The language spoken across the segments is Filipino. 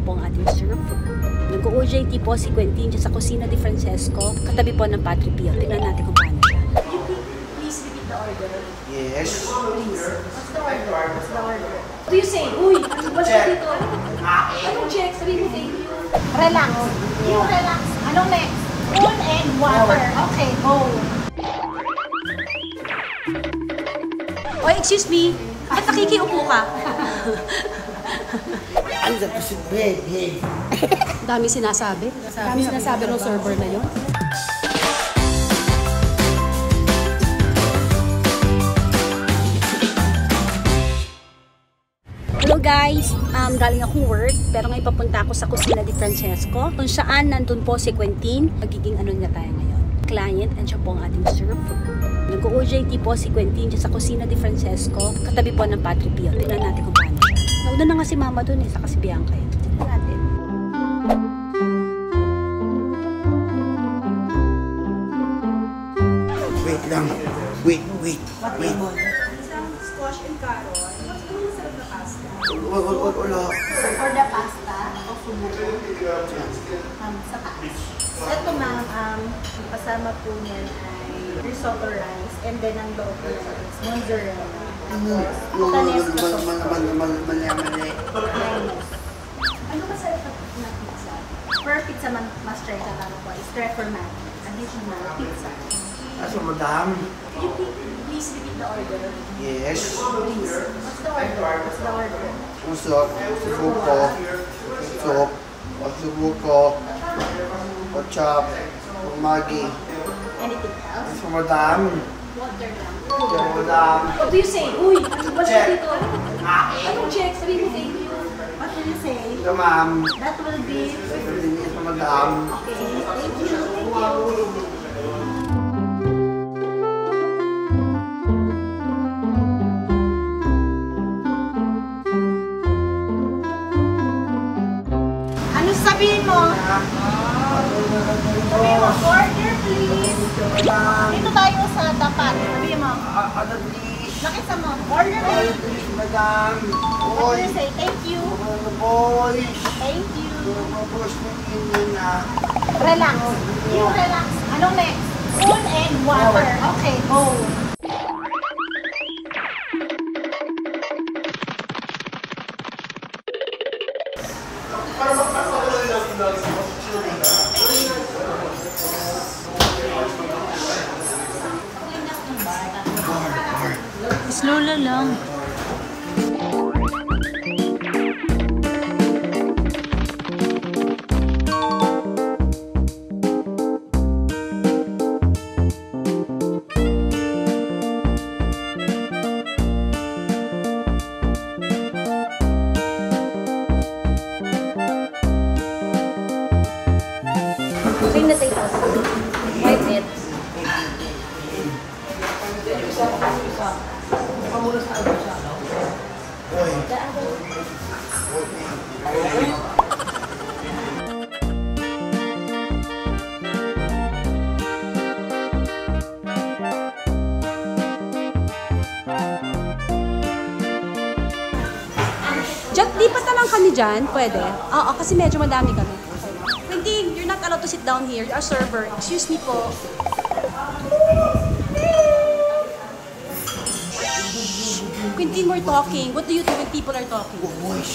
po ang ating server. Nag-OJT po si Quentin dyan sa Cocina de Francesco, katabi po ng Padre Pio. Tingnan natin kung paano siya. Please repeat the order. Yes. Please. What's the order? What's the order? What do you say? Uy, what's dito? Anong check? Sabihin mo thank you. Relax. Yung relax. Anong next? Spoon and water. Okay, go. Oh, excuse me. Ba't nakikiupo ka? Ano sa pusit, babe? Dami sinasabi. Dami sinasabi ng server na yun. Hello guys! Galing akong work, pero ngayon papunta ako sa Cocina de Francesco, kung saan nandun po si Quentin. Magiging ano niya tayo ngayon? Client, and siya po ang ating server. Nag-OJT po si Quentin dyan sa Cocina de Francesco, katabi po ng Padre Pio. Tingnan natin kung paano siya. Nauna na nga si Mama dun saka si Bianca yun. Tingnan natin. Wait lang. Wait. Isang squash and carrot. Ano masarap na pasta? Wala. For the pasta o sumubo, sa taas. Ito ma'am, kasama po niyan ay risotto rice and then ang loob po is mozzarella. Tanes na sauce. Mali. Ano masarap na pizza? Per pizza master ka lang po is reformat. Additional pizza. Aso, madam? Can you please repeat the order? Yes. Please. What's the order? What's the order? Usok, subuko, chop, magi. Anything else? Aso, madam? Water lang. Aso, madam? What do you say? Uy, what's dito? Anong check? Sabihin mo thank you. What will you say? Ito, ma'am. That will be... Aso, madam? Okay, thank you. Ano sabihin mo? Sabihin mo, order please. Dito tayo sa dapat. Sabihin mo. Ano, please? Nakita mo, order please. Please, madam. What will you say? Thank you. Boys. Thank you. Boys, hindi na. Relax. Yung relax. Anong next? Spoon and water. Okay, go. Slow lang. Okay na tayo. White it. Jack, di pa talang kami dyan? Pwede? Oo, kasi medyo madami kami. Quentin, you're not allowed to sit down here. Our server. Excuse me po. Quentin, we're talking. What do you do when people are talking?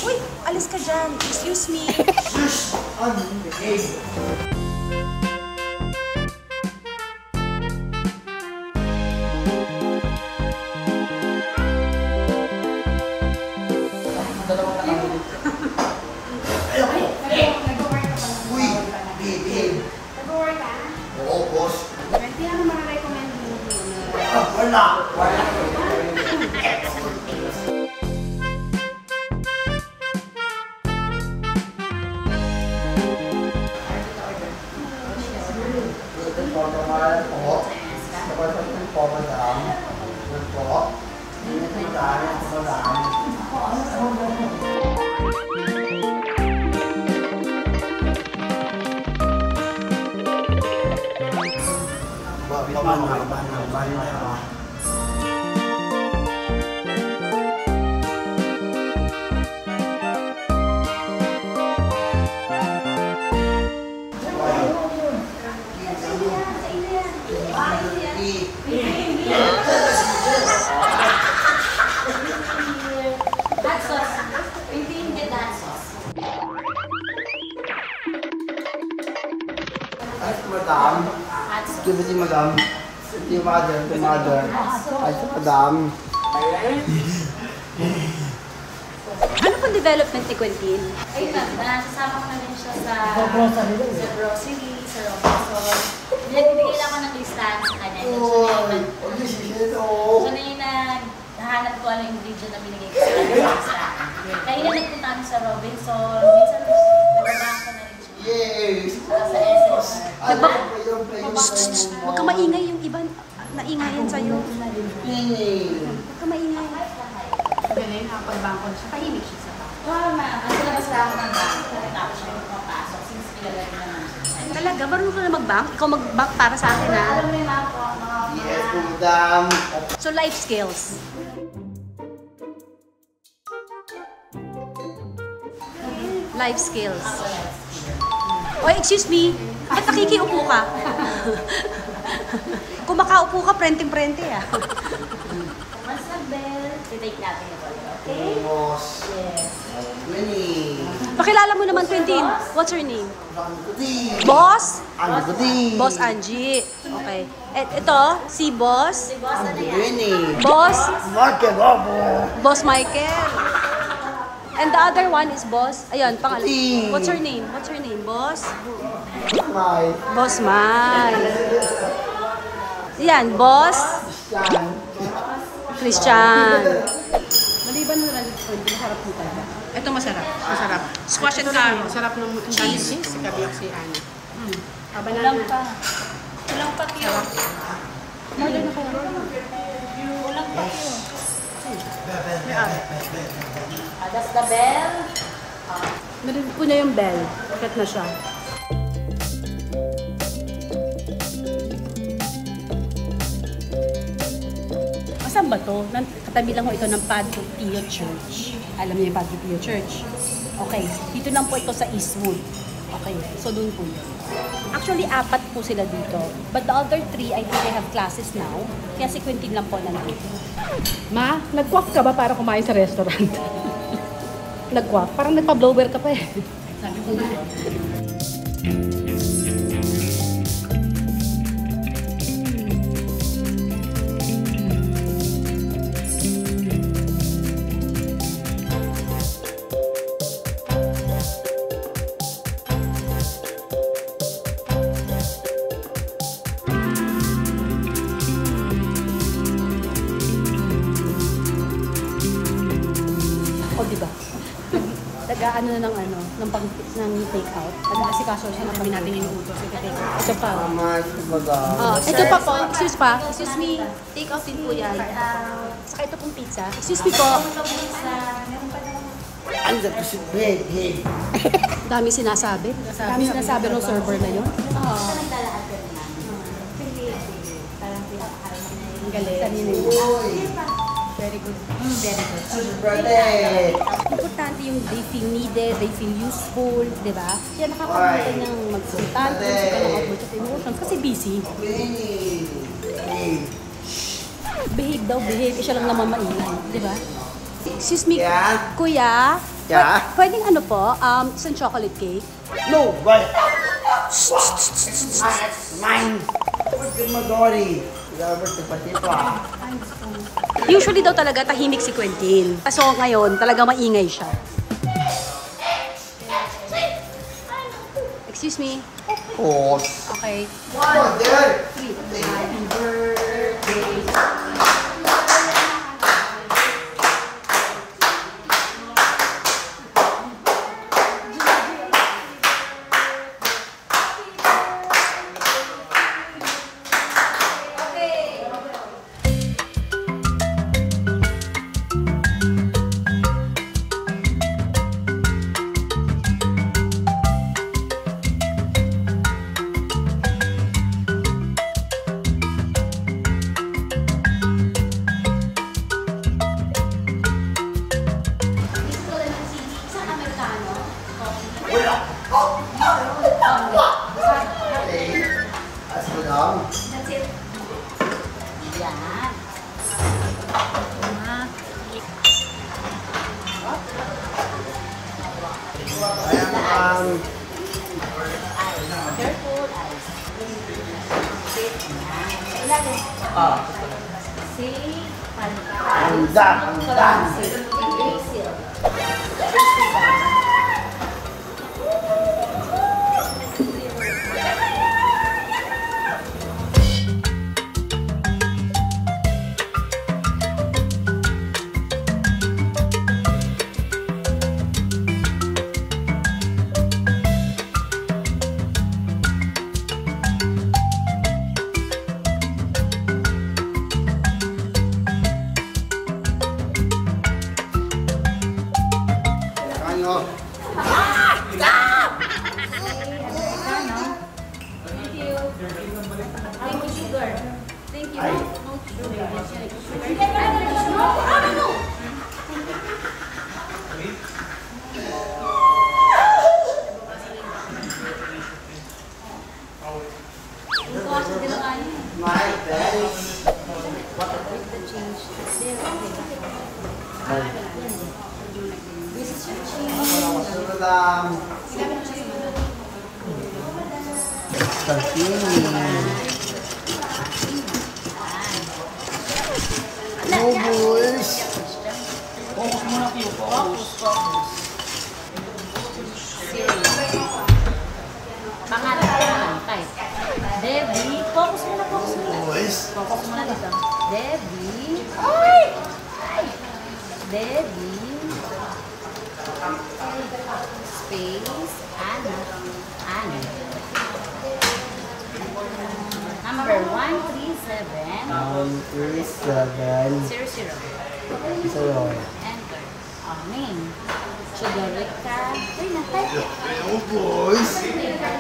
Uy, alis ka dyan. Excuse me. Uy, babe. Nag-work ka? Oo, boss. Hindi ano ma-recommend mo? Wala. Madam. Give it to Madam. The mother. Ay, Madam. Ano pong development ni Quentin? Ayun na, nasasama ko na din siya sa grocery, sa Robinson. Nagbibigay lang ako ng listahan sa kanya. Siya na yung naghahanap ko ano yung ingredient na binigay ko sa listahan. Kaya na nagpunta kami sa Robinson. Minsan, nagbabahan ko na rin siya. Yes. Sa SSR. Huwag ka maingay yung iba. Naingayan sa'yo. Huwag ka maingay. Galing, nakapagbangko na siya. Tahimik siya sa bangko. Oo, ma'am. Ang labas lang ako ng bangko. Tapos siya yung papasok. Since kilala rin naman siya. Talaga, marunong ka na mag-bank? Ikaw mag-bank para sa akin, ha? Alam mo yung mga po, Yes, Madam. So, life skills. Life skills. Oh, excuse me. Ba't nakikiupo ka? Kung makaupo ka, prente-prente, ah. Once nag-bell, titake natin yung ball. Okay? Boss. Yes. Winnie. Pakilala mo naman, Quentin. What's her name? Angguti. Boss? Angguti. Boss Angie. Okay. At ito, si Boss. Si boss na yan. Winnie. Boss. Marke Bobo. Boss Michael. And the other one is Boss. Ayun, pangalan. Quentin. What's her name? What's her name? Boss? Mai. Boss Mai. Yan, Boss Yan. Christian. Maliban mo na masarap po talaga. Ito masarap. Masarap. Squash and Ito carrot. rin, masarap ng cheese. Si Kabiyak si Ana. Ulang pa. Ulang pa kayo. Murder na kayo. Ulang pa kayo. That's the bell. Narinig ko niya yung bell. Bakit na siya? Saan ba to? Katabi lang ko ito ng Padre Pio Church. Alam niyo yung Padre Pio Church? Okay. Dito lang po ito sa Eastwood. Okay. So, doon po yun. Actually, 4 po sila dito. But the other 3, I think they have classes now. Kaya si Quentin lang po nandito. Ma, nag-quack ka ba para kumain sa restaurant? Nag-quack? Parang nagpa-blower ka pa eh. Sabi ko na. O, diba? Nag-ano na ng take out. Nag-asikaso siya ng Sabi natin yung utos. Ito pa. Salamat, Madam. Ito pa po. Excuse me. Take out din po yan. Saka ito pong pizza. Excuse me po. Ano sa kasi big. Dami sinasabi. Dami sinasabi ng server na yun. Ang galing. Uy. Very good. Very good. Brother. Importante yung they feel needed, they feel useful, di ba? Kaya nakakapunta ng magsultante, saka ng output of emotions kasi busy. Winnie. Hey. Behave daw, behave. Siya lang naman maingay, di ba? Excuse me, Yeah? kuya. Yeah? Pwedeng ano po, isang chocolate cake? No, but... Mine. What's the Magori? Dapat pati pa. Usually daw talaga tahimik si Quentin. So ngayon, talaga maingay siya. Excuse me. Pause. Okay. Brother. Okay. As Madam. That's it. Yan. Ayan, Careful, eyes. Sit. Sa ilalim. Si Handa. Basil. Ano? Thank you, sugar. Thank you. Ay. No sugar. No. Ito kasi dinakain. My bad. With the change. There, okay. This is your change. Madam. Continue. Bubbles. Pangalan, kahit. Debbie, focus muna. Bubbles. Focus muna dito. Debbie. Ay! Debbie. Space. Anna. Number 137. 137. 00. Sa'yo. Enter. Name. Chudorica. Uy, na-type. Bubbles. Eureka.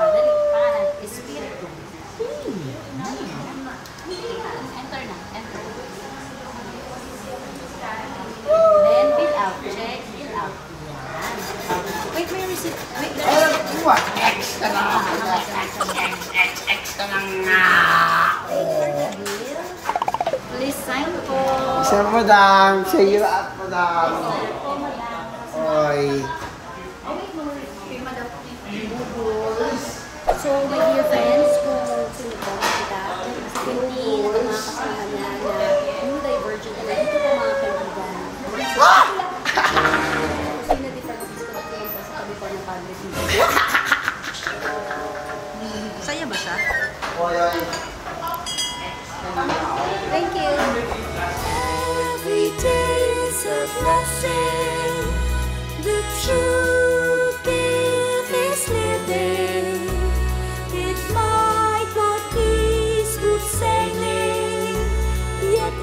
Dali, pangalan. Espiritu. Enter na. Enter. Then, fill out. Check. Fill out. Yan. Wait, may receipt. Wait, the receipt. What? X ka na. X ka na nga. Please sign po. Isa madam. Sa iyo at madam. Oy. So, my dear friends, kung sino po kita, si Quintin at ang mga kasama niya na new divergent na dito po mga kaibigan. Sino di Francisco at Teresa sa tabi po ng Padre Tito. Saya ba siya? Oy, oy. Thank you. Every day is a blessing. The truth is living. It might not be smooth sailing, yet